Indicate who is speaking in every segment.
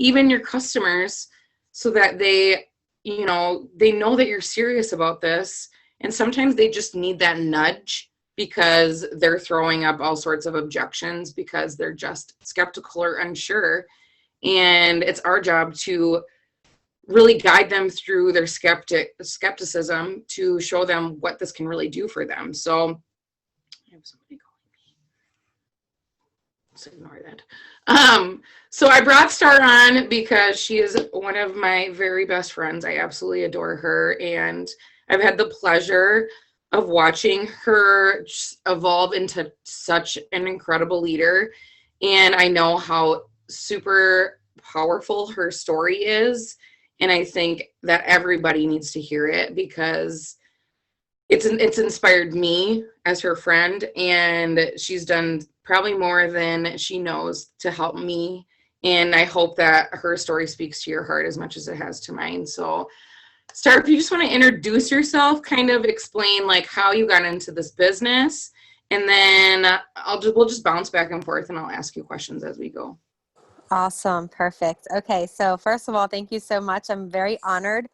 Speaker 1: even your customers, so that they, they know that you're serious about this. And sometimes they just need that nudge because they're throwing up all sorts of objections because they're just skeptical or unsure. And it's our job to really guide them through their skepticism to show them what this can really do for them. So I have somebody calling me. Let's ignore that. So I brought Starr on because she is one of my very best friends. I absolutely adore her, and I've had the pleasure of watching her evolve into such an incredible leader. And I know how super powerful her story is. And I think that everybody needs to hear it because it's inspired me as her friend, and she's done probably more than she knows to help me. And I hope that her story speaks to your heart as much as it has to mine. So Starr, if you just want to introduce yourself, kind of explain like how you got into this business, and then we'll just bounce back and forth and I'll ask you questions as we go.
Speaker 2: Awesome. Perfect. Okay. So first of all, thank you so much. I'm very honored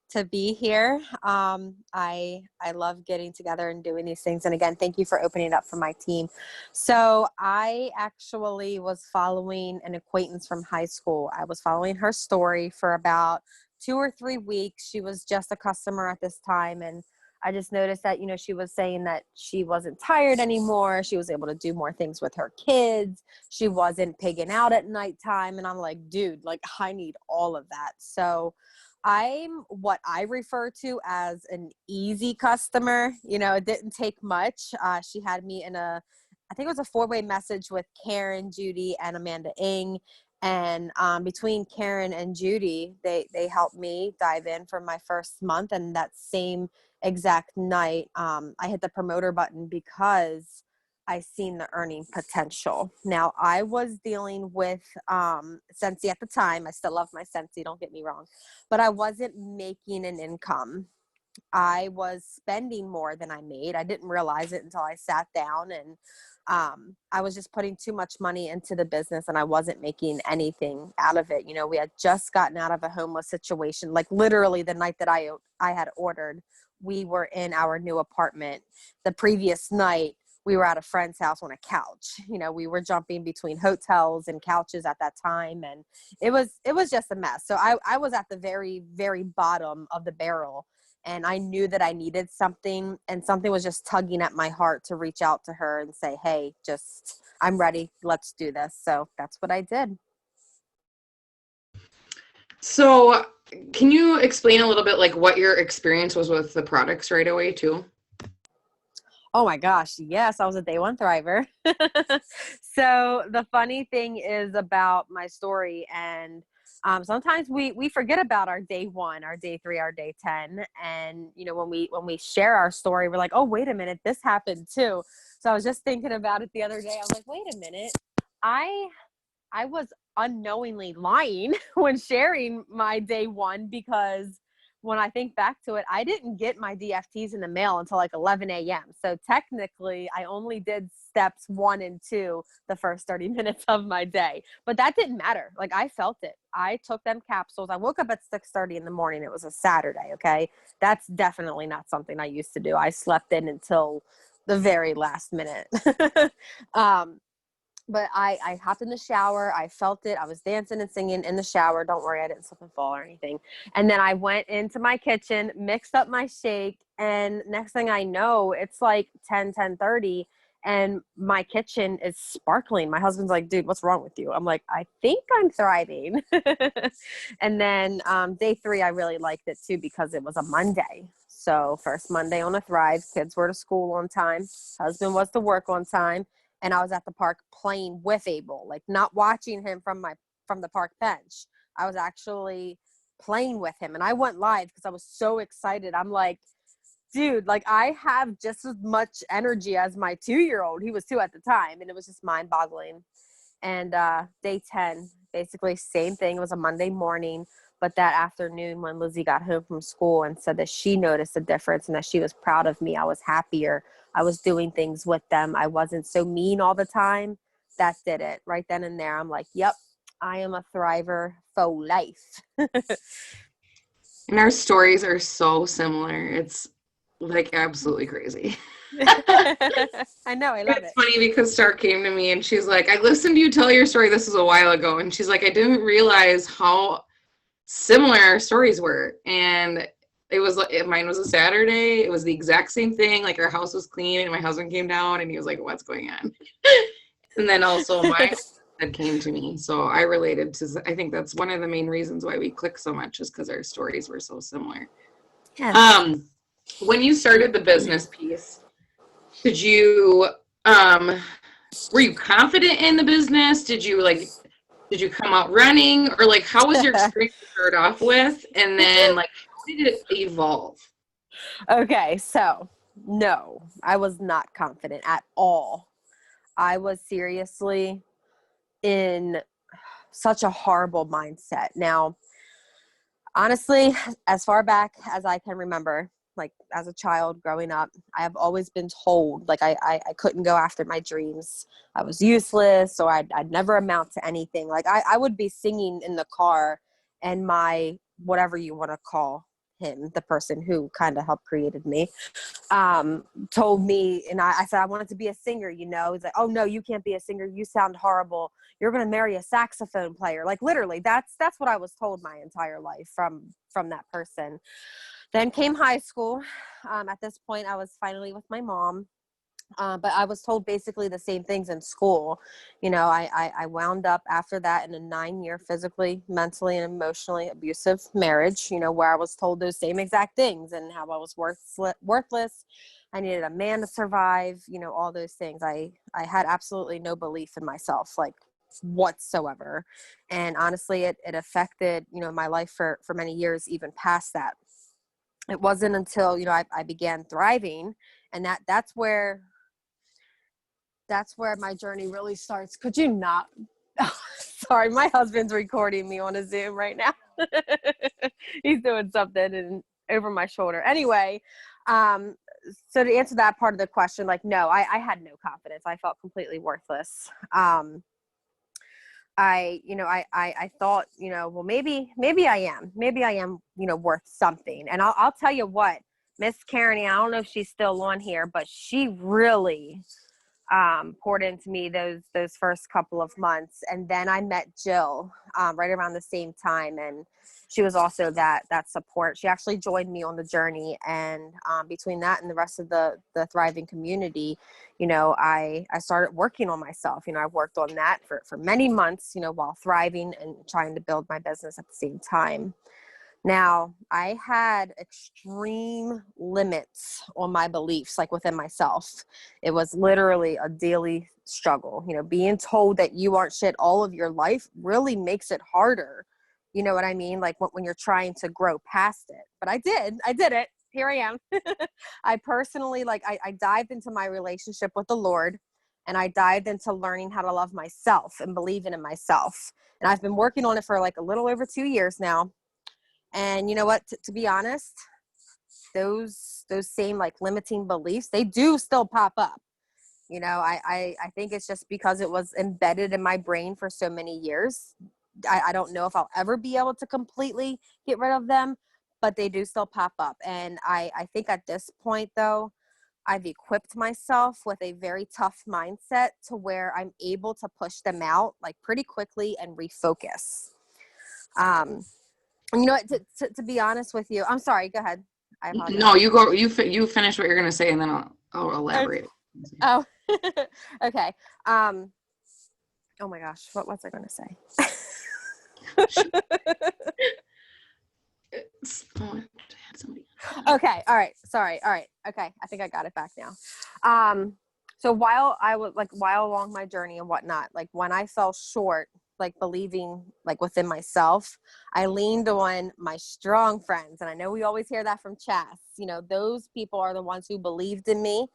Speaker 2: to be here. I love getting together and doing these things. And again, thank you for opening it up for my team. So I actually was following an acquaintance from high school. I was following her story for about 2 or 3 weeks. She was just a customer at this time. And I just noticed that, she was saying that she wasn't tired anymore. She was able to do more things with her kids. She wasn't pigging out at nighttime. And I'm like, dude, like I need all of that. So I'm what I refer to as an easy customer. It didn't take much. She had me I think it was a 4-way message with Karen, Judy, and Amanda Ing. And between Karen and Judy, they helped me dive in for my first month. And that same exact night, I hit the promoter button because I seen the earning potential. Now, I was dealing with Scentsy at the time. I still love my Scentsy, don't get me wrong. But I wasn't making an income. I was spending more than I made. I didn't realize it until I sat down, and I was just putting too much money into the business and I wasn't making anything out of it. We had just gotten out of a homeless situation, like literally the night that I had ordered. We were in our new apartment. The previous night, we were at a friend's house on a couch. We were jumping between hotels and couches at that time, and it was just a mess. So I was at the very, very bottom of the barrel. And I knew that I needed something, and something was just tugging at my heart to reach out to her and say, hey, I'm ready. Let's do this. So that's what I did.
Speaker 1: So can you explain a little bit like what your experience was with the products right away too?
Speaker 2: Oh my gosh. Yes, I was a day one thriver. So the funny thing is about my story, and sometimes we forget about our day 1, our day 3, our day 10. And, when we share our story, we're like, oh, wait a minute, this happened too. So I was just thinking about it the other day. I was like, wait a minute. I was unknowingly lying when sharing my day 1, because when I think back to it, I didn't get my DFTs in the mail until like 11 a.m. So technically, I only did steps 1 and 2 the first 30 minutes of my day. But that didn't matter. Like I felt it. I took them capsules. I woke up at 6:30 in the morning. It was a Saturday, okay? That's definitely not something I used to do. I slept in until the very last minute. But I hopped in the shower. I felt it. I was dancing and singing in the shower. Don't worry, I didn't slip and fall or anything. And then I went into my kitchen, mixed up my shake. And next thing I know, it's like 10:30, and my kitchen is sparkling. My husband's like, dude, what's wrong with you? I'm like, I think I'm thriving. And then day 3, I really liked it too because it was a Monday. So first Monday on a Thrive, kids were to school on time. Husband was to work on time. And I was at the park playing with Abel, like not watching him from the park bench. I was actually playing with him, and I went live because I was so excited. I'm like, dude, like I have just as much energy as my 2-year-old. He was 2 at the time, and it was just mind boggling. And day 10, basically same thing. It was a Monday morning, but that afternoon when Lizzie got home from school and said that she noticed a difference and that she was proud of me, I was happier. I was doing things with them. I wasn't so mean all the time. That did it right then and there. I'm like, yep, I am a thriver for life.
Speaker 1: And our stories are so similar. It's like absolutely crazy.
Speaker 2: I know, I love
Speaker 1: It's
Speaker 2: it.
Speaker 1: funny because Starr came to me and she's like, I listened to you tell your story. This was a while ago. And she's like, I didn't realize how similar our stories were. And it was like, mine was a Saturday. It was the exact same thing. Like our house was clean and my husband came down and he was like, what's going on? And then also my that came to me. So I related to, I think that's one of the main reasons why we click so much is because our stories were so similar.
Speaker 2: Yes.
Speaker 1: Um, when you started the business piece, did you, um, were you confident in the business? Did you come out running or like, how was your experience to start off with? And then like, how did it evolve?
Speaker 2: Okay, so no, I was not confident at all. I was seriously in such a horrible mindset. Now, honestly, as far back as I can remember, like as a child growing up, I have always been told like I couldn't go after my dreams. I was useless or I'd never amount to anything. Like I would be singing in the car and my, whatever you want to call him, the person who kind of helped created me, told me, and I said I wanted to be a singer. He's like, oh no, you can't be a singer, you sound horrible, you're going to marry a saxophone player. Like literally that's what I was told my entire life from that person. Then came high school. At this point I was finally with my mom. But I was told basically the same things in school. I wound up after that in a 9-year physically, mentally, and emotionally abusive marriage, where I was told those same exact things and how I was worthless. I needed a man to survive, all those things. I had absolutely no belief in myself, like whatsoever. And honestly, it affected, my life for many years, even past that. It wasn't until, I began thriving, and that's where my journey really starts. Could you not? Oh, sorry, my husband's recording me on a Zoom right now. He's doing something and over my shoulder. Anyway, so to answer that part of the question, like, no, I had no confidence. I felt completely worthless. I thought, well, maybe I am, worth something. And I'll tell you what, Miss Karen, I don't know if she's still on here, but she really poured into me those first couple of months. And then I met Jill right around the same time, and she was also that support. She actually joined me on the journey, and between that and the rest of the thriving community, I started working on myself. I worked on that for many months, while thriving and trying to build my business at the same time. Now, I had extreme limits on my beliefs, like within myself. It was literally a daily struggle. Being told that you aren't shit all of your life really makes it harder. You know what I mean? Like when you're trying to grow past it. But I did it. Here I am. I personally, I dived into my relationship with the Lord, and I dived into learning how to love myself and believing in myself. And I've been working on it for like a little over 2 years now. And you know what? To be honest, those same like limiting beliefs, they do still pop up. I think it's just because it was embedded in my brain for so many years. I don't know if I'll ever be able to completely get rid of them, but they do still pop up. And I think at this point, though, I've equipped myself with a very tough mindset to where I'm able to push them out like pretty quickly and refocus. Um, you know what, to be honest with you, I'm sorry, go ahead. I
Speaker 1: No,
Speaker 2: apologize.
Speaker 1: you go, you finish what you're going to say and then I'll
Speaker 2: Okay.
Speaker 1: elaborate.
Speaker 2: Oh, okay. Oh my gosh, what was I going to say?
Speaker 1: Oh, I had somebody.
Speaker 2: Okay, all right, sorry, all right, okay, I think I got it back now. So while along my journey and whatnot, like when I fell short, like believing like within myself, I leaned on my strong friends. And I know we always hear that from Chas. Those people are the ones who believed in me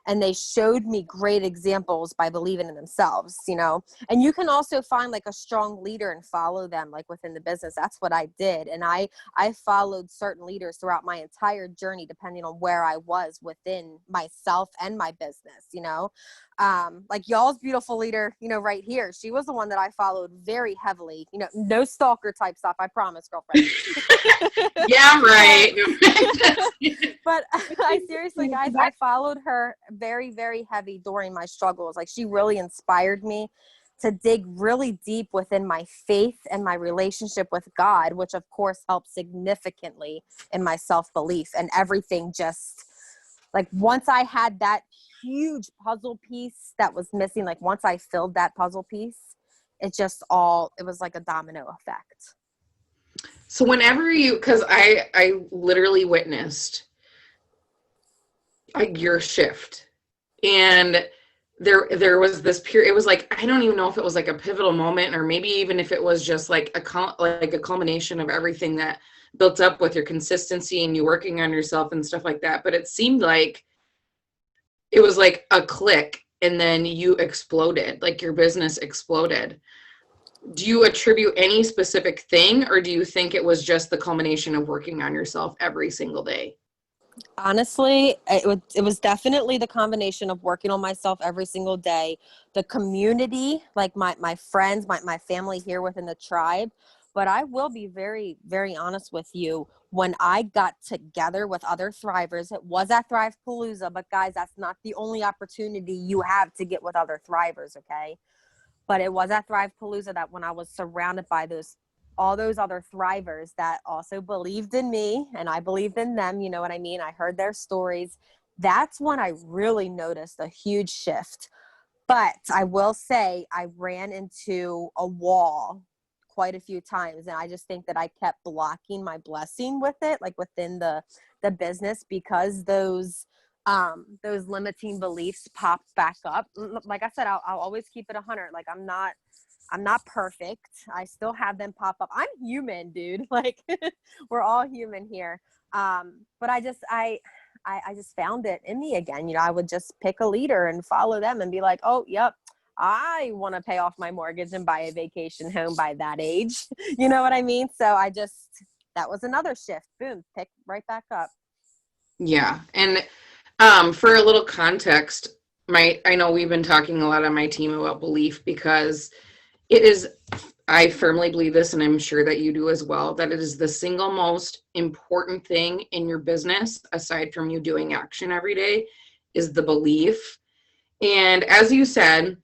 Speaker 2: and they showed me great examples by believing in themselves, you know. And you can also find like a strong leader and follow them like within the business. That's what I did. And I followed certain leaders throughout my entire journey, depending on where I was within myself and my business, you know. Like y'all's beautiful leader, you know, right here. She was the one that I followed very heavily, you know, no stalker type stuff. I promise, girlfriend.
Speaker 1: Yeah, right.
Speaker 2: But I seriously, guys, I followed her very, very heavy during my struggles. Like she really inspired me to dig really deep within my faith and my relationship with God, which of course helped significantly in my self-belief, and everything just like once I had that huge puzzle piece that was missing, like once I filled that puzzle piece, it was like a domino effect.
Speaker 1: So whenever because I literally witnessed your shift, and there was this period. It was like, I don't even know if it was like a pivotal moment, or maybe even if it was just like a culmination of everything that built up with your consistency and you working on yourself and stuff like that. But it seemed like it was like a click, and then you exploded, like your business exploded. Do you attribute any specific thing, or do you think it was just the culmination of working on yourself every single day?
Speaker 2: Honestly, it was definitely the combination of working on myself every single day, the community, like my friends, my family here within the tribe. But I will be very, very honest with you. When I got together with other thrivers, it was at Thrive Palooza, but guys, that's not the only opportunity you have to get with other thrivers, okay? But it was at Thrive Palooza that when I was surrounded by all those other thrivers that also believed in me and I believed in them, you know what I mean? I heard their stories. That's when I really noticed a huge shift. But I will say I ran into a wall quite a few times, and I just think that I kept blocking my blessing with it, like within the business, because those limiting beliefs popped back up. Like I said, I'll always keep it 100. Like I'm not perfect. I still have them pop up. I'm human, dude. Like we're all human here. But I just found it in me again. You know, I would just pick a leader and follow them and be like, oh, yep, I want to pay off my mortgage and buy a vacation home by that age. You know what I mean? So that was another shift. Boom, pick right back up.
Speaker 1: Yeah. And for a little context, I know we've been talking a lot on my team about belief, because it is, I firmly believe this, and I'm sure that you do as well, that it is the single most important thing in your business, aside from you doing action every day, is the belief. And as you said,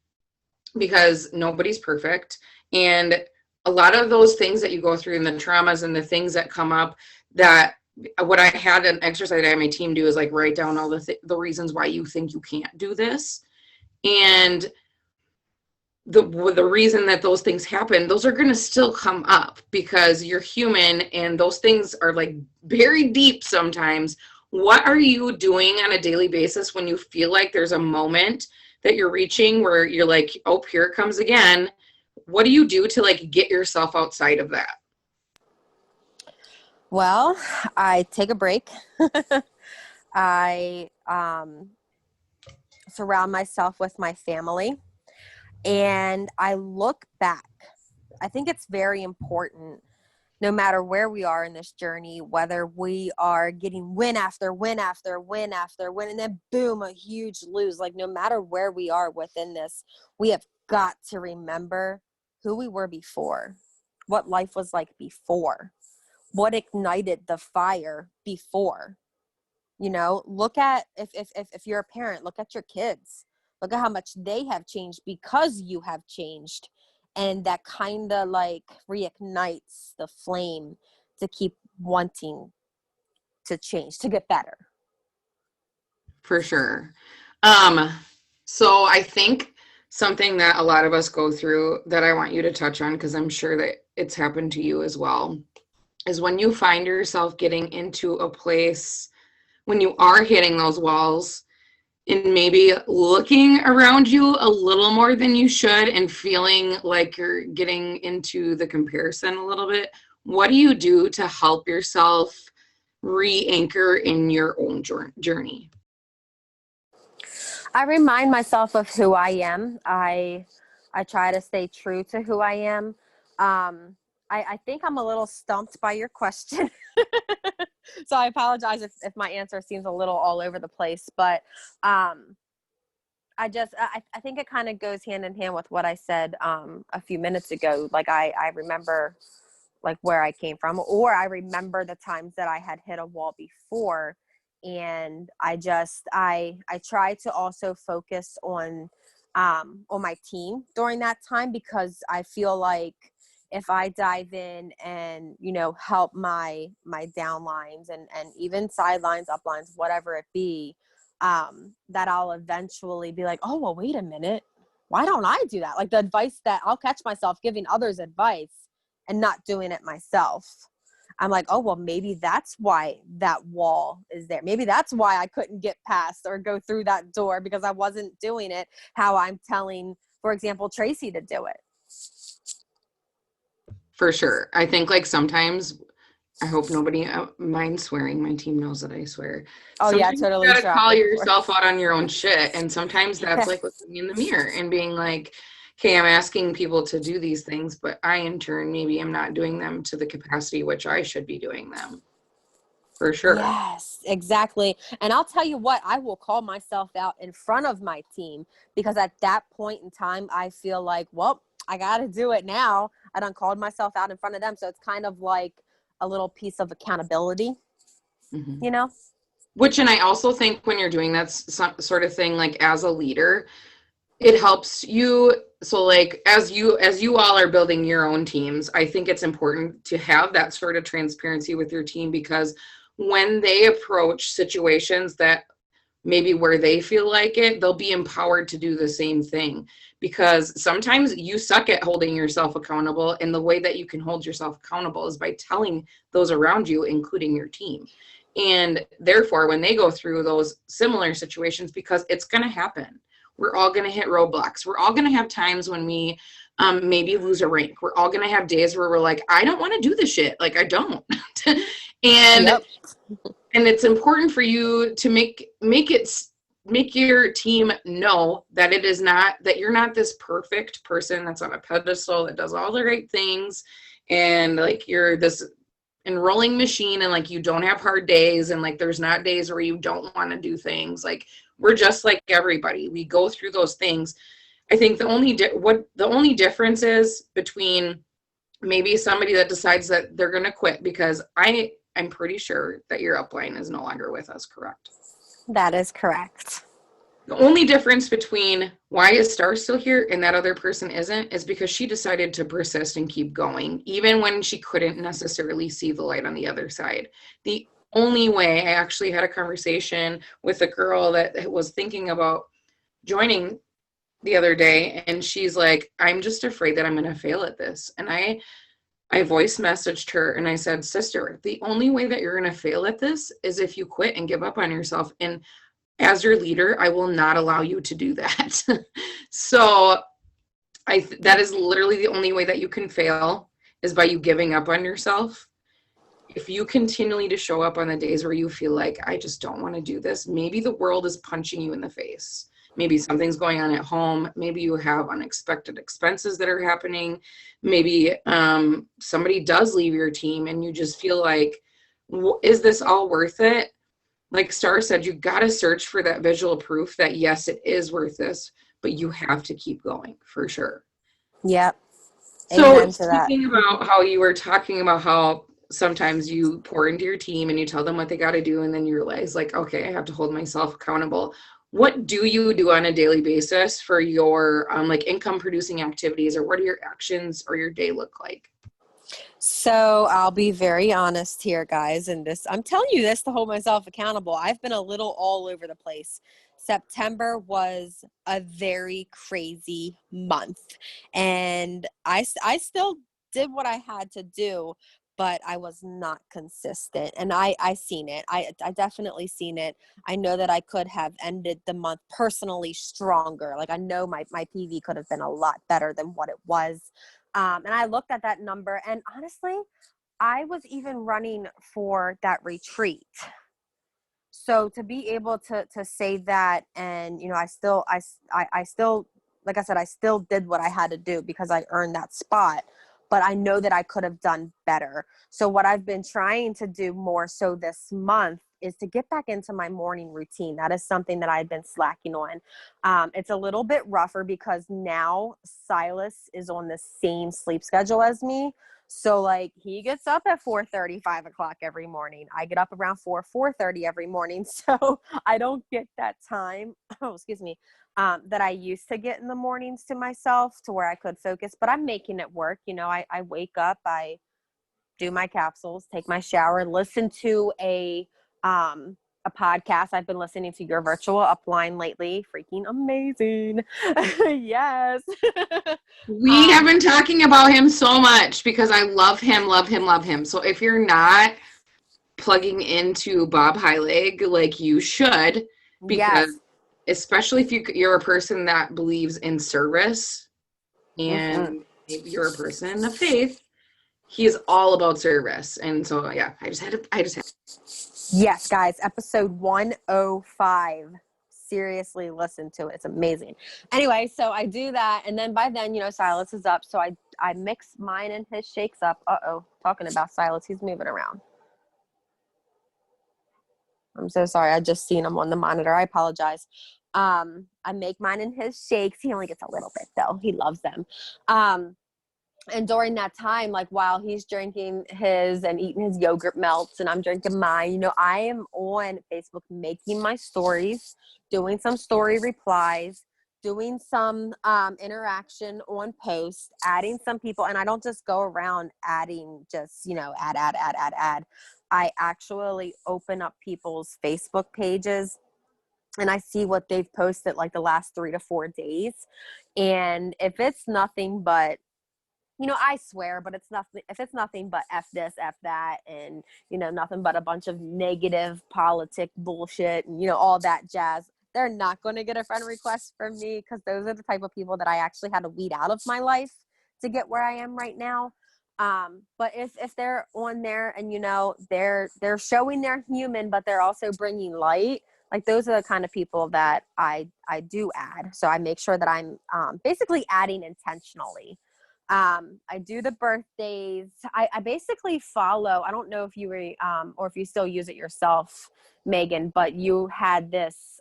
Speaker 1: because nobody's perfect, and a lot of those things that you go through and the traumas and the things that come up, that what I had an exercise I had my team do is like write down all the reasons why you think you can't do this. And the reason that those things happen, those are going to still come up because you're human, and those things are like buried deep sometimes. What are you doing on a daily basis when you feel like there's a moment that you're reaching where you're like, oh, here it comes again? What do you do to like get yourself outside of that?
Speaker 2: Well, I take a break. I surround myself with my family, and I look back. I think it's very important, no matter where we are in this journey, whether we are getting win after win after win after win, and then boom, a huge lose. Like no matter where we are within this, we have got to remember who we were before, what life was like before, what ignited the fire before. You know, look at, if you're a parent, look at your kids. Look at how much they have changed because you have changed. And that kind of like reignites the flame to keep wanting to change, to get better.
Speaker 1: For sure. Um, so I think something that a lot of us go through that I want you to touch on, because I'm sure that it's happened to you as well, is when you find yourself getting into a place when you are hitting those walls and maybe looking around you a little more than you should and feeling like you're getting into the comparison a little bit. What do you do to help yourself re-anchor in your own journey?
Speaker 2: I remind myself of who I am. I try to stay true to who I am. I think I'm a little stumped by your question. So I apologize if my answer seems a little all over the place, but um, I think it kind of goes hand in hand with what I said a few minutes ago. Like I remember like where I came from, or I remember the times that I had hit a wall before. And I try to also focus on my team during that time, because I feel like if I dive in and, help my downlines and even sidelines, uplines, whatever it be, that I'll eventually be like, oh, well, wait a minute. Why don't I do that? Like the advice that I'll catch myself giving others advice and not doing it myself. I'm like, oh, well, maybe that's why that wall is there. Maybe that's why I couldn't get past or go through that door, because I wasn't doing it how I'm telling, for example, Tracy to do it.
Speaker 1: For sure. I think like sometimes, I hope nobody minds swearing. My team knows that I swear.
Speaker 2: Oh, yeah,
Speaker 1: Sometimes you
Speaker 2: totally
Speaker 1: gotta
Speaker 2: dropped
Speaker 1: call
Speaker 2: it before.
Speaker 1: yourself out on your own shit. And sometimes that's
Speaker 2: Yeah.
Speaker 1: like looking in the mirror and being like, okay, I'm asking people to do these things, but I in turn maybe am not doing them to the capacity which I should be doing them. For sure.
Speaker 2: Yes, exactly. And I'll tell you what, I will call myself out in front of my team, because at that point in time, I feel like, well, I got to do it now. I done called myself out in front of them. So it's kind of like a little piece of accountability,
Speaker 1: Mhm.
Speaker 2: you know?
Speaker 1: Which, and I also think when you're doing that sort of thing, like as a leader, it helps you. So like as you all are building your own teams, I think it's important to have that sort of transparency with your team, because when they approach situations that maybe where they feel like it, they'll be empowered to do the same thing, because sometimes you suck at holding yourself accountable, and the way that you can hold yourself accountable is by telling those around you, including your team. And therefore when they go through those similar situations, because it's going to happen, we're all going to hit roadblocks, we're all going to have times when we maybe lose a rank, we're all going to have days where we're like, I don't want to do this shit, like I don't. and
Speaker 2: Yep.
Speaker 1: and it's important for you to make your team know that it is not, that you're not this perfect person that's on a pedestal that does all the right things, and like you're this enrolling machine, and like you don't have hard days, and like there's not days where you don't want to do things. Like we're just like everybody, we go through those things. I think the only difference is between maybe somebody that decides that they're going to quit, because I'm pretty sure that your upline is no longer with us, correct?
Speaker 2: That is correct.
Speaker 1: The only difference between why is Starr still here and that other person isn't is because she decided to persist and keep going, even when she couldn't necessarily see the light on the other side. The only way, I actually had a conversation with a girl that was thinking about joining the other day, and she's like, I'm just afraid that I'm going to fail at this. And I voice messaged her and I said, sister, the only way that you're going to fail at this is if you quit and give up on yourself. And as your leader, I will not allow you to do that. So that is literally the only way that you can fail, is by you giving up on yourself. If you continually to show up on the days where you feel like, I just don't want to do this, maybe the world is punching you in the face. Maybe something's going on at home. Maybe you have unexpected expenses that are happening. Maybe somebody does leave your team and you just feel like, is this all worth it? Like Starr said, you got to search for that visual proof that yes, it is worth this, but you have to keep going for sure.
Speaker 2: Yep.
Speaker 1: So
Speaker 2: Amen to that.
Speaker 1: speaking about how you were talking about how sometimes you pour into your team and you tell them what they got to do, and then you realize like, okay, I have to hold myself accountable. What do you do on a daily basis for your like income producing activities, or what do your actions or your day look like?
Speaker 2: So I'll be very honest here, guys. And I'm telling you this to hold myself accountable. I've been a little all over the place. September was a very crazy month. And I still did what I had to do, but I was not consistent. And I seen it. I definitely seen it. I know that I could have ended the month personally stronger. Like I know my PV could have been a lot better than what it was. And I looked at that number, and honestly, I was even running for that retreat. So to be able to say that, and I still, like I said, I still did what I had to do because I earned that spot, but I know that I could have done better. So what I've been trying to do more so this month is to get back into my morning routine. That is something that I've been slacking on. It's a little bit rougher because now Silas is on the same sleep schedule as me. So like he gets up at 4:30, 5 o'clock every morning. I get up around 4:30 every morning. So I don't get that time. Oh, excuse me. That I used to get in the mornings to myself to where I could focus, but I'm making it work. I wake up, I do my capsules, take my shower, listen to a podcast. I've been listening to Your Virtual Upline lately. Freaking amazing. Yes.
Speaker 1: We have been talking about him so much because I love him, love him, love him. So if you're not plugging into Bob Heilig like you should, because
Speaker 2: Yes.
Speaker 1: especially if you're a person that believes in service
Speaker 2: Mm-hmm.
Speaker 1: and maybe you're a person of faith, he is all about service. And so yeah, I just had
Speaker 2: Yes, guys, episode 105. Seriously, listen to it. It's amazing. Anyway, so I do that, and then by then, Silas is up, so I mix mine and his shakes up. Uh-oh, talking about Silas, he's moving around. I'm so sorry. I just seen him on the monitor. I apologize. I make mine and his shakes. He only gets a little bit though. He loves them. And during that time, like while he's drinking his and eating his yogurt melts and I'm drinking mine, I am on Facebook making my stories, doing some story replies, doing some interaction on posts, adding some people. And I don't just go around adding just, add. I actually open up people's Facebook pages and I see what they've posted like the last 3 to 4 days. And if it's nothing but I swear, but it's nothing. If it's nothing but f this, f that, and nothing but a bunch of negative politic bullshit, and all that jazz, they're not going to get a friend request from me because those are the type of people that I actually had to weed out of my life to get where I am right now. But if they're on there and they're showing they're human, but they're also bringing light. Like those are the kind of people that I do add. So I make sure that I'm basically adding intentionally. I do the birthdays. I basically follow. I don't know if you were or if you still use it yourself, Megan, but you had this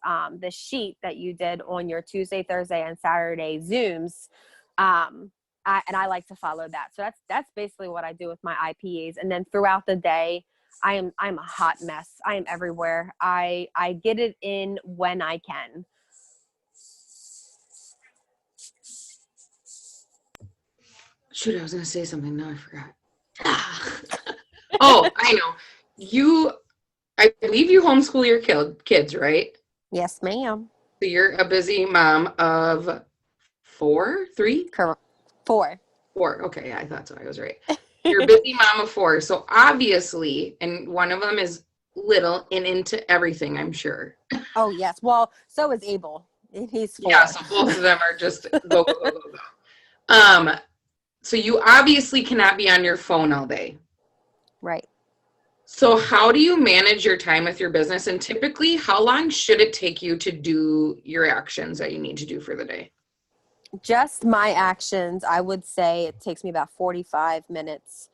Speaker 2: sheet that you did on your Tuesday, Thursday, and Saturday Zooms. And I like to follow that. So that's basically what I do with my IPAs. And then throughout the day, I'm a hot mess. I am everywhere. I get it in when I can.
Speaker 1: shoot, I was gonna say something, now I forgot. Ah. Oh, I know. I believe you homeschool your kids, right?
Speaker 2: Yes, ma'am.
Speaker 1: So you're a busy mom of four, three?
Speaker 2: Correct. 4.
Speaker 1: Four. Okay, yeah, I thought so. I was right. You're a busy mom of four. So obviously, and one of them is little and into everything, I'm sure.
Speaker 2: Oh, yes. Well, so is Abel. He's
Speaker 1: Yeah,
Speaker 2: 4.
Speaker 1: so both of them are just go, go, go, go, go. So you obviously cannot be on your phone all day.
Speaker 2: Right.
Speaker 1: So how do you manage your time with your business? And typically, how long should it take you to do your actions that you need to do for the day?
Speaker 2: Just my actions, I would say it takes me about 45 minutes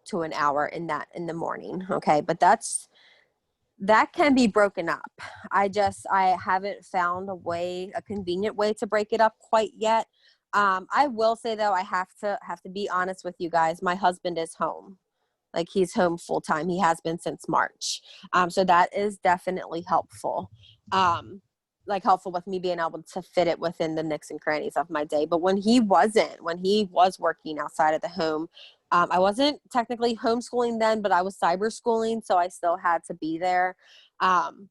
Speaker 2: to an hour in the morning. Okay. But that can be broken up. I haven't found a convenient way to break it up quite yet. I will say though, I have to be honest with you guys. My husband is home. Like he's home full time. He has been since March. So that is definitely helpful. Like helpful with me being able to fit it within the nooks and crannies of my day. But when he was working outside of the home, I wasn't technically homeschooling then, but I was cyber schooling. So I still had to be there. Um,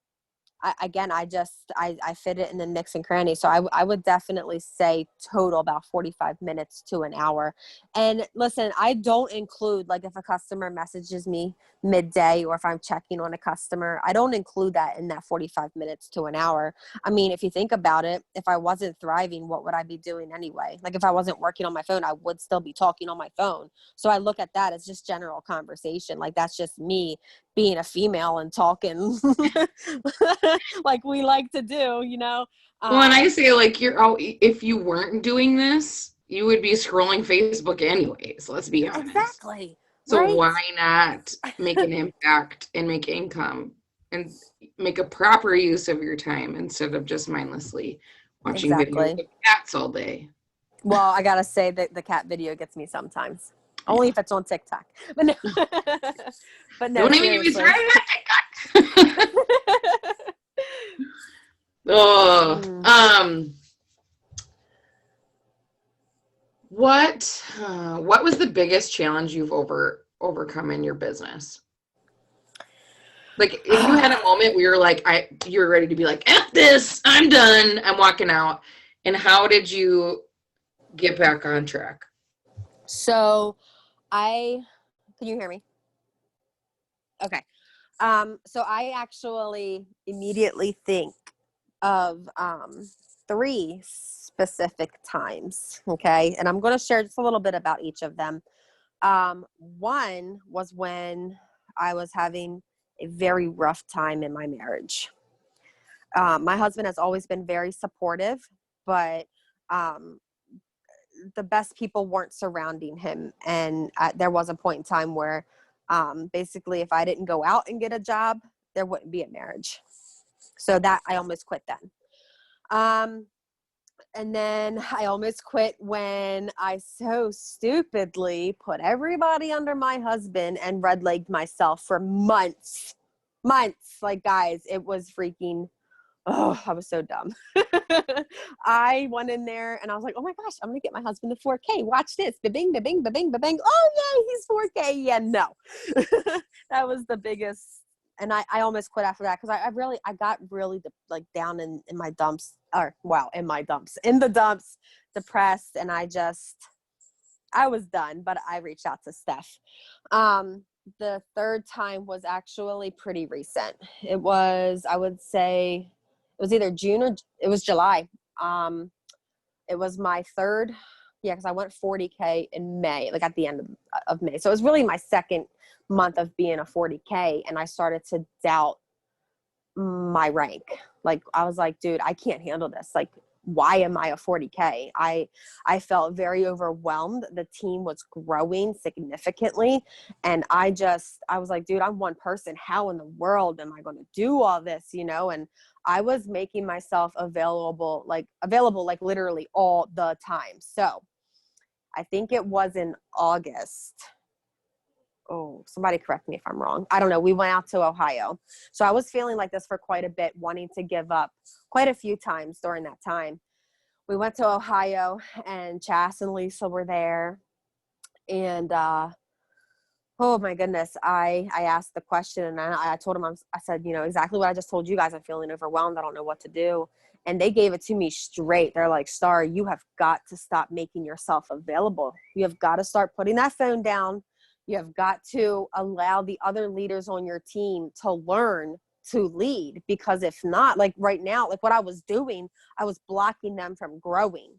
Speaker 2: I fit it in the nicks and crannies. So I would definitely say total about 45 minutes to an hour. And listen, I don't include, like, if a customer messages me midday or if I'm checking on a customer, I don't include that in that 45 minutes to an hour. I mean, if you think about it, if I wasn't thriving, what would I be doing anyway? Like, if I wasn't working on my phone, I would still be talking on my phone. So I look at that as just general conversation. Like, that's just me being a female and talking like we like to do, you know?
Speaker 1: Well, and I say, like, you're out, if you weren't doing this, you would be scrolling Facebook anyways, let's be honest.
Speaker 2: Exactly.
Speaker 1: So
Speaker 2: Right?
Speaker 1: why not make an impact and make income and make a proper use of your time instead of just mindlessly watching videos
Speaker 2: Exactly.
Speaker 1: of cats all day?
Speaker 2: Well, I gotta say that the cat video gets me sometimes. Only
Speaker 1: Yeah.
Speaker 2: if it's on TikTok. But no, but no,
Speaker 1: Don't even get me
Speaker 2: seriously.
Speaker 1: started on TikTok. Oh,
Speaker 2: Mm.
Speaker 1: what was the biggest challenge you've overcome in your business? Like, if you had a moment where you're ready to be like, F this, I'm done, I'm walking out. And how did you get back on track?
Speaker 2: So can you hear me? Okay. So I actually immediately think of three specific times. Okay. And I'm going to share just a little bit about each of them. One was when I was having a very rough time in my marriage. My husband has always been very supportive, but um, the best people weren't surrounding him. And there was a point in time where basically if I didn't go out and get a job, there wouldn't be a marriage. So that I almost quit then. Um, and then I almost quit when I so stupidly put everybody under my husband and red-legged myself for months. Months. Like, guys, it was freaking, oh, I was so dumb. I went in there and I was like, oh my gosh, I'm going to get my husband to 4K. Watch this. Ba-bing, ba-bing, ba-bing, ba-bing. Oh, yeah, he's 4K. Yeah, no. That was the biggest. And I almost quit after that because I got really like down in my dumps, or wow, in the dumps, depressed. And I was done, but I reached out to Steph. The third time was actually pretty recent. It was, I would say, it was either June or it was July. It was my third, yeah, because I went 40K in May, like at the end of May. So it was really my second month of being a 40K, and I started to doubt my rank. Like, I was like, dude, I can't handle this. Like, why am I a 40K? I felt very overwhelmed. The team was growing significantly. And I was like, dude, I'm one person. How in the world am I going to do all this? You know? And I was making myself available like literally all the time. So I think it was in August. Oh, somebody correct me if I'm wrong. I don't know. We went out to Ohio. So I was feeling like this for quite a bit, wanting to give up quite a few times during that time. We went to Ohio and Chas and Lisa were there. And oh my goodness, I asked the question and I told them, I said, you know, exactly what I just told you guys. I'm feeling overwhelmed. I don't know what to do. And they gave it to me straight. They're like, Starr, you have got to stop making yourself available. You have got to start putting that phone down. You have got to allow the other leaders on your team to learn to lead, because if not, like right now, like what I was doing, I was blocking them from growing.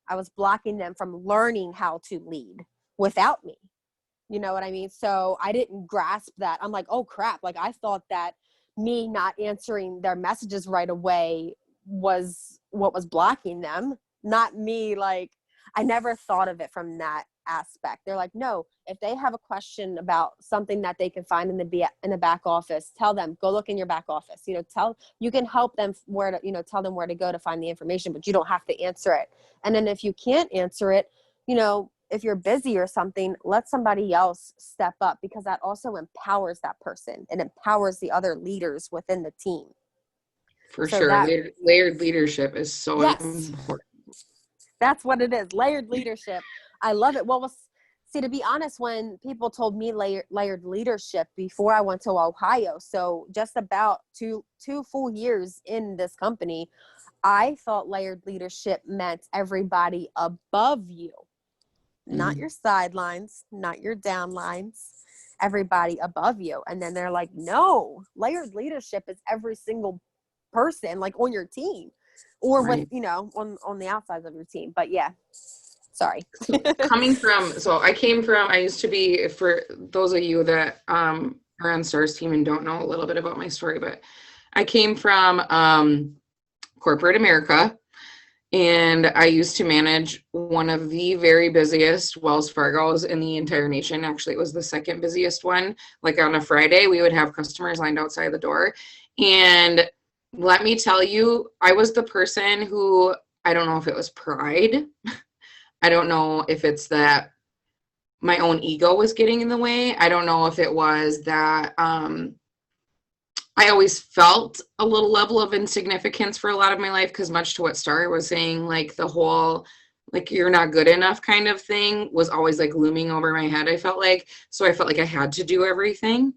Speaker 2: I was blocking them from learning how to lead without me. You know what I mean? So I didn't grasp that. I'm like, oh crap. Like, I thought that me not answering their messages right away was what was blocking them, not me. Like, I never thought of it from that aspect. They're like, no, if they have a question about something that they can find in the back office, tell them, go look in your back office. You know, you can help them where to, you know, tell them where to go to find the information, but you don't have to answer it. And then if you can't answer it, you know, if you're busy or something, let somebody else step up, because that also empowers that person and empowers the other leaders within the team.
Speaker 1: For
Speaker 2: So
Speaker 1: sure.
Speaker 2: that,
Speaker 1: Layered leadership is so
Speaker 2: yes,
Speaker 1: important.
Speaker 2: that's what it is. Layered leadership. I love it. Well, See, to be honest, when people told me layered leadership before I went to Ohio, so just about two full years in this company, I thought layered leadership meant everybody above you, not your sidelines, not your downlines, everybody above you. And then they're like, no, layered leadership is every single person like on your team or with,
Speaker 1: Right.
Speaker 2: on the outsides of your team. But yeah, sorry.
Speaker 1: So I used to be, for those of you that are on Starr's team and don't know a little bit about my story, but I came from corporate America, and I used to manage one of the very busiest Wells Fargo's in the entire nation. Actually, it was the second busiest one. Like on a Friday, we would have customers lined outside the door. And let me tell you, I was the person who, I don't know if it was pride. I don't know if it's that my own ego was getting in the way. I don't know if it was that I always felt a little level of insignificance for a lot of my life, because much to what Starr was saying, like the whole, like, you're not good enough kind of thing was always like looming over my head, I felt like. So I felt like I had to do everything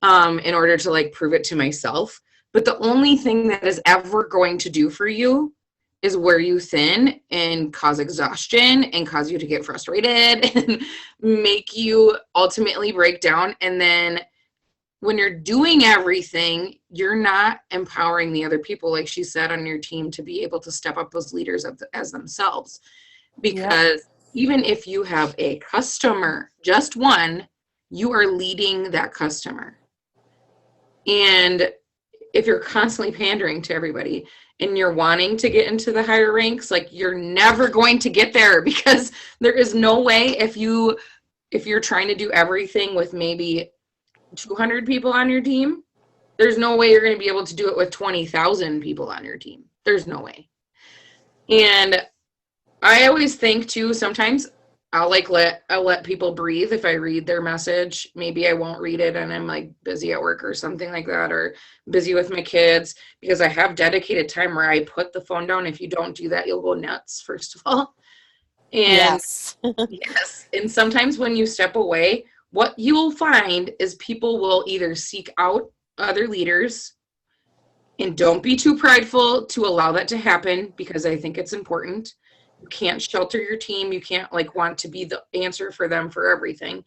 Speaker 1: in order to like prove it to myself. But the only thing that is ever going to do for you is wear you thin and cause exhaustion and cause you to get frustrated and make you ultimately break down. And then when you're doing everything, you're not empowering the other people, like she said, on your team to be able to step up as leaders as themselves. Because even if you have a customer, just one, you are leading that customer. And if you're constantly pandering to everybody and you're wanting to get into the higher ranks, like, you're never going to get there, because there is no way, if you're trying to do everything with maybe 200 people on your team, there's no way you're going to be able to do it with 20,000 people on your team. There's no way. And I always think too, sometimes I'll let people breathe. If I read their message, maybe I won't read it and I'm like busy at work or something like that, or busy with my kids, because I have dedicated time where I put the phone down. If you don't do that, you'll go nuts, first of all. And
Speaker 2: Yes.
Speaker 1: yes, and sometimes when you step away, what you'll find is people will either seek out other leaders, and don't be too prideful to allow that to happen, because I think it's important. You can't shelter your team. You can't like want to be the answer for them for everything.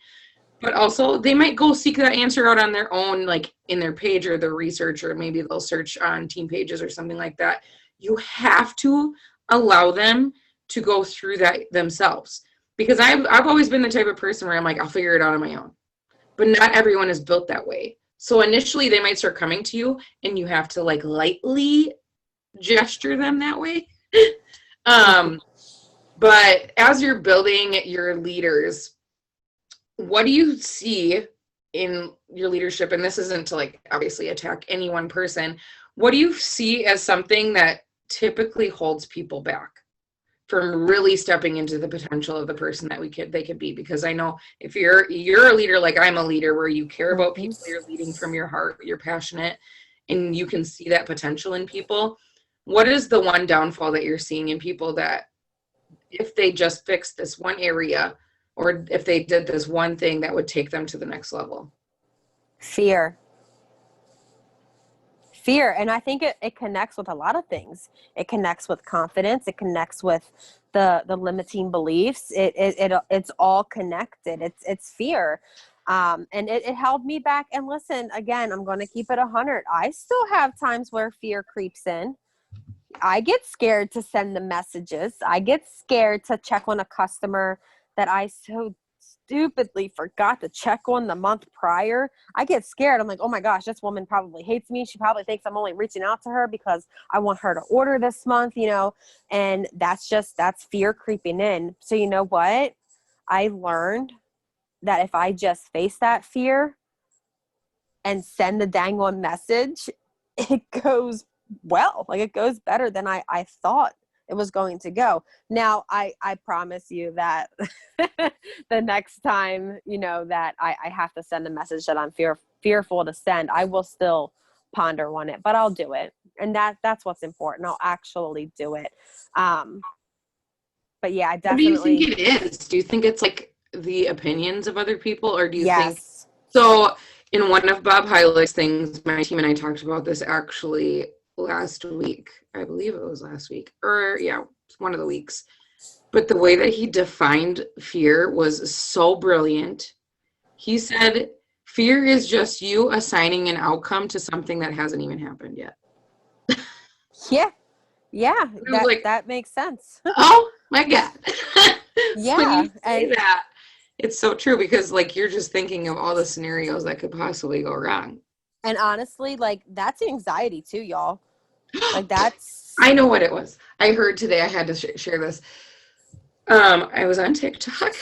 Speaker 1: But also they might go seek that answer out on their own, like in their page or their research, or maybe they'll search on team pages or something like that. You have to allow them to go through that themselves. Because I've always been the type of person where I'm like, I'll figure it out on my own. But not everyone is built that way. So initially they might start coming to you and you have to like lightly gesture them that way. But as you're building your leaders, what do you see in your leadership? And this isn't to like obviously attack any one person. What do you see as something that typically holds people back from really stepping into the potential of the person that they could be? Because I know if you're a leader, like I'm a leader, where you care about people, you're leading from your heart, you're passionate, and you can see that potential in people. What is the one downfall that you're seeing in people that if they just fixed this one area, or if they did this one thing, that would take them to the next level?
Speaker 2: Fear. And I think it connects with a lot of things. It connects with confidence. It connects with the limiting beliefs. It's all connected. It's fear. And it held me back. And listen, again, I'm going to keep it 100. I still have times where fear creeps in. I get scared to send the messages. I get scared to check on a customer that I so stupidly forgot to check on the month prior. I get scared. I'm like, oh my gosh, this woman probably hates me. She probably thinks I'm only reaching out to her because I want her to order this month, and that's fear creeping in. So you know what? I learned that if I just face that fear and send the dang on message, it goes well. Like, it goes better than I thought it was going to go. Now, I promise you that the next time, that I have to send a message that I'm fearful to send, I will still ponder on it, but I'll do it. And that's what's important. I'll actually do it. But yeah, I
Speaker 1: What do you think
Speaker 2: definitely.
Speaker 1: it is? Do you think it's like the opinions of other people, or do you think
Speaker 2: Yes.
Speaker 1: so? In one of Bob Heilig's things, my team and I talked about this actually last week. I believe it was last week, or yeah, one of the weeks. But the way that he defined fear was so brilliant. He said, fear is just you assigning an outcome to something that hasn't even happened yet.
Speaker 2: Yeah. Yeah.
Speaker 1: I was like,
Speaker 2: That makes sense.
Speaker 1: oh my God. When you
Speaker 2: Yeah.
Speaker 1: say
Speaker 2: And
Speaker 1: that, it's so true because like you're just thinking of all the scenarios that could possibly go wrong.
Speaker 2: honestly, like that's anxiety too, y'all. Like that's
Speaker 1: I know what it was. I heard today, I had to share this. I was on TikTok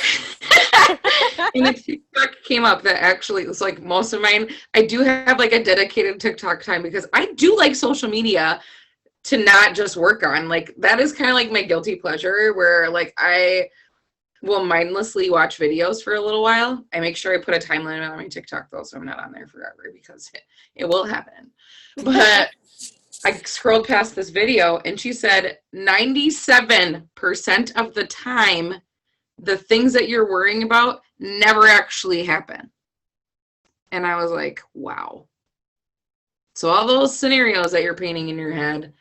Speaker 1: and a TikTok came up that actually was like most of mine. I do have like a dedicated TikTok time because I do like social media to not just work on. Like that is kind of like my guilty pleasure where like I will mindlessly watch videos for a little while. I make sure I put a time limit on my TikTok though, so I'm not on there forever because it will happen. But I scrolled past this video and she said 97% of the time, the things that you're worrying about never actually happen. And I was like, wow. So all those scenarios that you're painting in your head,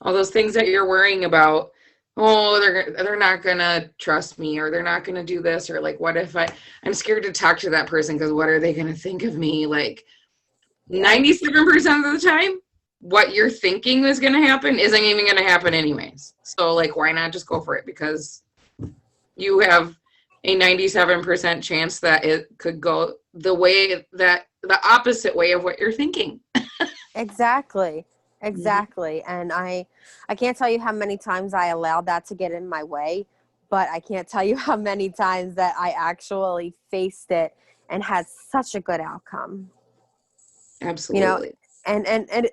Speaker 1: all those things that you're worrying about, oh, they're not gonna trust me, or they're not gonna do this, or like, what if I'm scared to talk to that person because what are they gonna think of me? Like
Speaker 2: yeah.
Speaker 1: 97% of the time, what you're thinking is gonna happen isn't even gonna happen anyways. So like, why not just go for it? Because you have a 97% chance that it could go the opposite way of what you're thinking.
Speaker 2: Exactly.
Speaker 1: Mhm.
Speaker 2: Exactly. And I can't tell you how many times I allowed that to get in my way, but I can't tell you how many times that I actually faced it and had such a good outcome. You know,
Speaker 1: Absolutely.
Speaker 2: and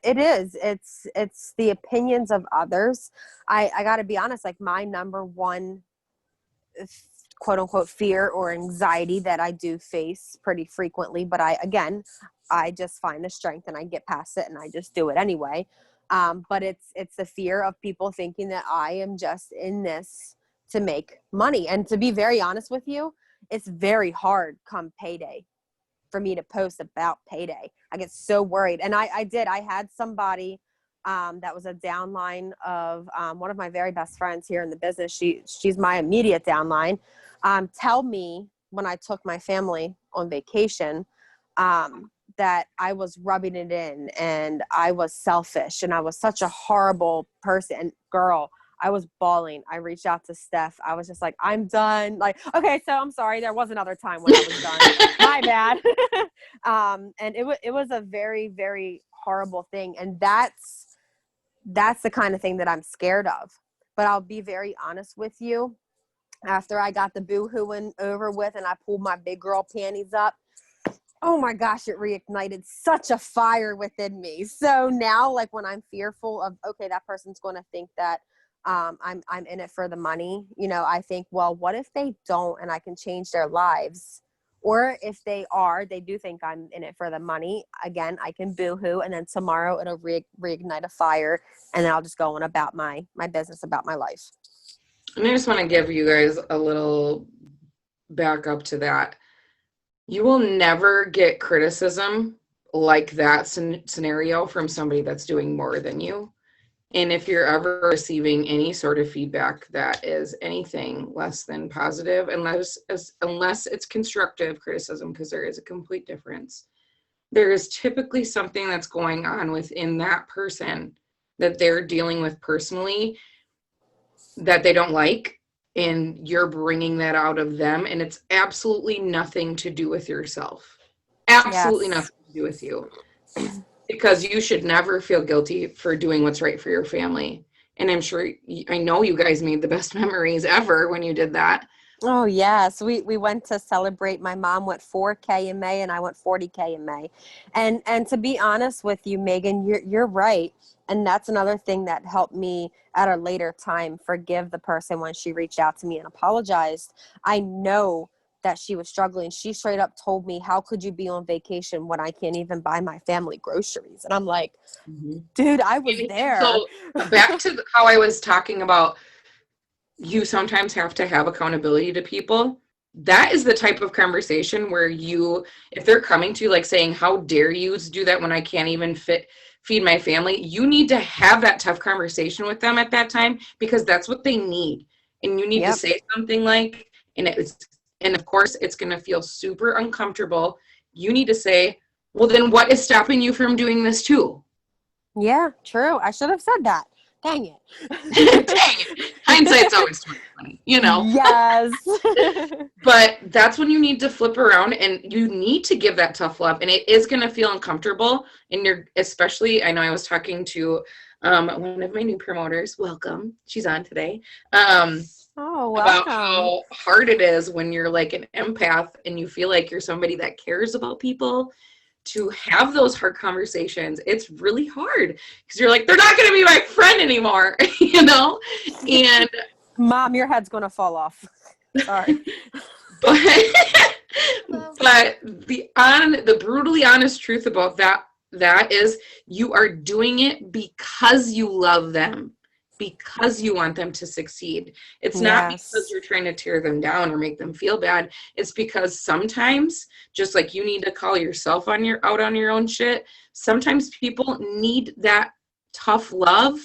Speaker 2: it is. It's the opinions of others. I got to be honest, like my number one quote unquote fear or anxiety that I do face pretty frequently, but I just find the strength and I get past it and I just do it anyway. But it's the fear of people thinking that I am just in this to make money. And to be very honest with you, it's very hard come payday for me to post about payday. I get so worried. And I had somebody that was a downline of one of my very best friends here in the business. She's my immediate downline. Tell me when I took my family on vacation that I was rubbing it in and I was selfish and I was such a horrible person. And girl, I was bawling. I reached out to Steph. I was just like, I'm done. Like, okay, so I'm sorry. There was another time when I was done. My bad. And it was a very, very horrible thing. And that's the kind of thing that I'm scared of. But I'll be very honest with you. After I got the boo-hooing over with and I pulled my big girl panties up, oh my gosh, it reignited such a fire within me. So now, like when I'm fearful of, okay, that person's going to think that I'm in it for the money. You know, I think, well, what if they don't and I can change their lives? Or if they do think I'm in it for the money. Again, I can boohoo, and then tomorrow it'll reignite a fire, and then I'll just go on about my business, about my life.
Speaker 1: And I just want to give you guys a little back up to that. You will never get criticism like that scenario from somebody that's doing more than you. And if you're ever receiving any sort of feedback that is anything less than positive, unless it's constructive criticism, because there is a complete difference, there is typically something that's going on within that person that they're dealing with personally that they don't like, and you're bringing that out of them, and it's absolutely nothing to do with yourself. Absolutely
Speaker 2: Yes.
Speaker 1: nothing to do with you, because you should never feel guilty for doing what's right for your family. And I'm sure, I know you guys made the best memories ever when you did that.
Speaker 2: Oh yes, we went to celebrate. My mom went 4K in May, and I went 40K in May. And to be honest with you, Megan, you're right. And that's another thing that helped me at a later time forgive the person when she reached out to me and apologized. I know that she was struggling. She straight up told me, "How could you be on vacation when I can't even buy my family groceries?" And I'm like,
Speaker 1: Mhm.
Speaker 2: "Dude, I was
Speaker 1: And
Speaker 2: there."
Speaker 1: so back to how I was talking about, you sometimes have to have accountability to people. that is the type of conversation where if they're coming to you like saying, how dare you do that when I can't even feed my family, you need to have that tough conversation with them at that time, because that's what they need. And you need to
Speaker 2: Yep.
Speaker 1: say something like, and of course it's going to feel super uncomfortable. You need to say, well, then what is stopping you from doing this too?
Speaker 2: Yeah, true. I should have said that. Dang it.
Speaker 1: Dang it. Hindsight's always 2020,
Speaker 2: Yes.
Speaker 1: But that's when you need to flip around and you need to give that tough love. And it is going to feel uncomfortable. And especially, I know I was talking to one of my new promoters. Welcome. She's on today.
Speaker 2: Oh,
Speaker 1: About
Speaker 2: welcome.
Speaker 1: how hard it is when you're like an empath and you feel like you're somebody that cares about people, to have those hard conversations. It's really hard because you're like, they're not going to be my friend anymore, And
Speaker 2: Mom, your head's going to fall off. Sorry.
Speaker 1: but but the brutally honest truth about that is, you are doing it because you love them, because you want them to succeed. It's not because
Speaker 2: Yes.
Speaker 1: you're trying to tear them down or make them feel bad. It's because sometimes, just like you need to call yourself out on your own shit, sometimes people need that tough love.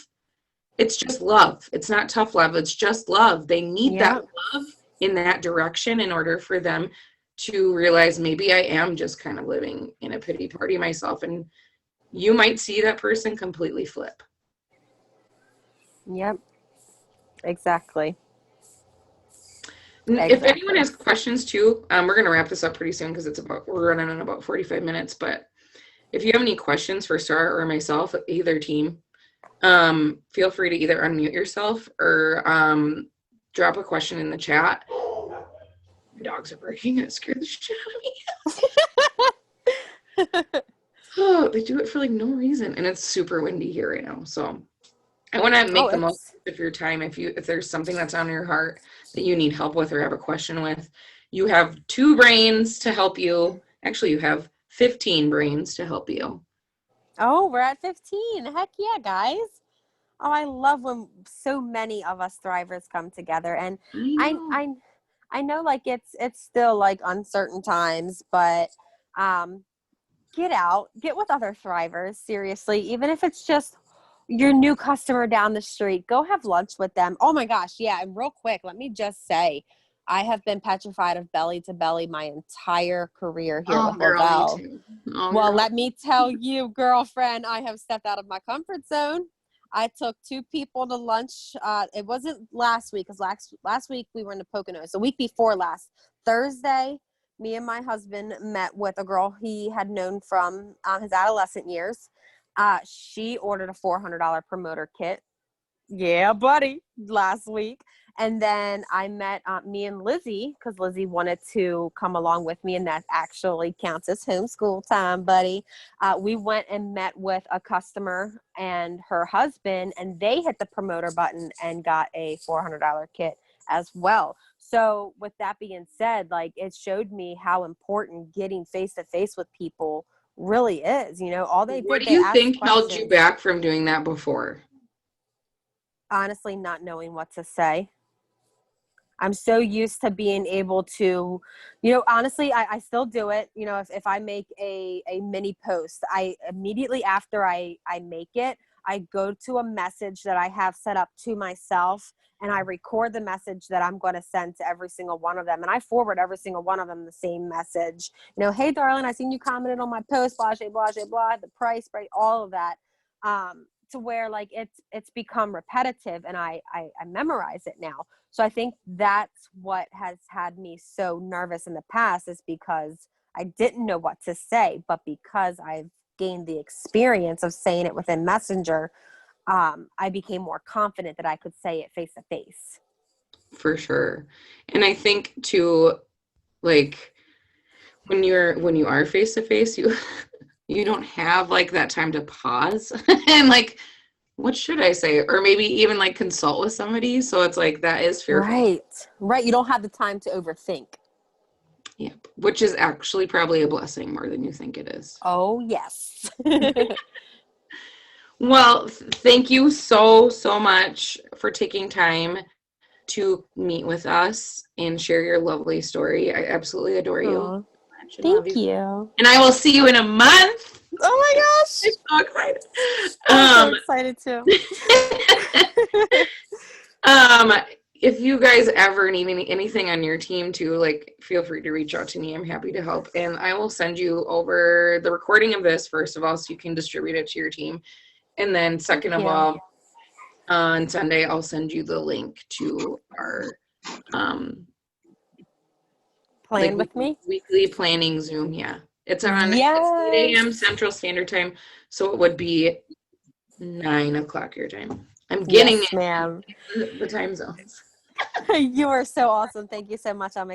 Speaker 1: It's just love. It's not tough love. It's just love. They need that
Speaker 2: Yep.
Speaker 1: love in that direction in order for them to realize, maybe I am just kind of living in a pity party myself. And you might see that person completely flip.
Speaker 2: Yep. Exactly.
Speaker 1: If anyone
Speaker 2: Exactly.
Speaker 1: has questions too, we're going to wrap this up pretty soon because we're running on about 45 minutes. But if you have any questions for Starr or myself, either team, feel free to either unmute yourself or drop a question in the chat. My dogs are barking and it scared the shit out of me. Oh, they do it for like no reason, and it's super windy here right now. So I want to
Speaker 2: Oh,
Speaker 1: make the most of your time. If there's something that's on your heart that you need help with or have a question with, you have 2 brains to help you. Actually, you have 15 brains to help you.
Speaker 2: oh, we're at 15. Heck yeah, guys. Oh, I love when so many of us thrivers come together. And
Speaker 1: I
Speaker 2: I
Speaker 1: know.
Speaker 2: I I know like it's still like uncertain times, but um get with other thrivers, seriously, even if it's just your new customer down the street. Go have lunch with them. Oh my gosh, yeah. And real quick, let me just say, I have been petrified of belly to belly my entire career here
Speaker 1: Oh,
Speaker 2: with
Speaker 1: girl, me
Speaker 2: Lavelle.
Speaker 1: too. Oh,
Speaker 2: Well,
Speaker 1: girl.
Speaker 2: let me tell you, girlfriend, I have stepped out of my comfort zone. I took 2 people to lunch. It wasn't last week, because last week we were in the Poconos. The week before last, Thursday, me and my husband met with a girl he had known from his adolescent years. She ordered a $400 promoter kit. Yeah, buddy, last week. And then I met me and Lizzie, because Lizzie wanted to come along with me, and that actually counts as homeschool time, buddy. We went and met with a customer and her husband, and they hit the promoter button and got a $400 kit as well. So with that being said, like, it showed me how important getting face to face with people really is. All they
Speaker 1: What
Speaker 2: did,
Speaker 1: do
Speaker 2: they
Speaker 1: you
Speaker 2: asked
Speaker 1: think held you
Speaker 2: questions,
Speaker 1: back from doing that before?
Speaker 2: honestly not knowing what to say. I'm so used to being able to, honestly, I still do it. If I make a mini post, I immediately after I make it, I go to a message that I have set up to myself, and I record the message that I'm going to send to every single one of them. And I forward every single one of them the same message. Hey, darling, I seen you commented on my post, blah, blah, blah, blah, the price, right? All of that. To where like it's become repetitive, and I memorize it now. So I think that's what has had me so nervous in the past, is because I didn't know what to say, but because I've gained the experience of saying it within Messenger, I became more confident that I could say it face to face.
Speaker 1: For sure. And I think too, like, when you are face to face, you don't have like that time to pause and like, what should I say? Or maybe even like consult with somebody. So it's like, that is fearful.
Speaker 2: Right. Right. You don't have the time to overthink.
Speaker 1: Yeah. Which is actually probably a blessing more than you think it is.
Speaker 2: Oh, yes.
Speaker 1: Well, thank you so, so much for taking time to meet with us and share your lovely story. I absolutely adore you.
Speaker 2: Aw,
Speaker 1: And love
Speaker 2: thank you.
Speaker 1: And I will see you in a month.
Speaker 2: Oh my gosh.
Speaker 1: I'm so excited.
Speaker 2: I'm so excited too.
Speaker 1: If you guys ever need anything on your team too, like, feel free to reach out to me. I'm happy to help. And I will send you over the recording of this, first of all, so you can distribute it to your team. And then second of all, on Sunday, I'll send you the link to our
Speaker 2: Plan with me?
Speaker 1: Weekly planning Zoom. Yeah. It's on it's 8 a.m. Central Standard Time. So it would be 9 o'clock your time. I'm getting
Speaker 2: yes, ma'am.
Speaker 1: the time zones.
Speaker 2: You are so awesome. Thank you so much. I'm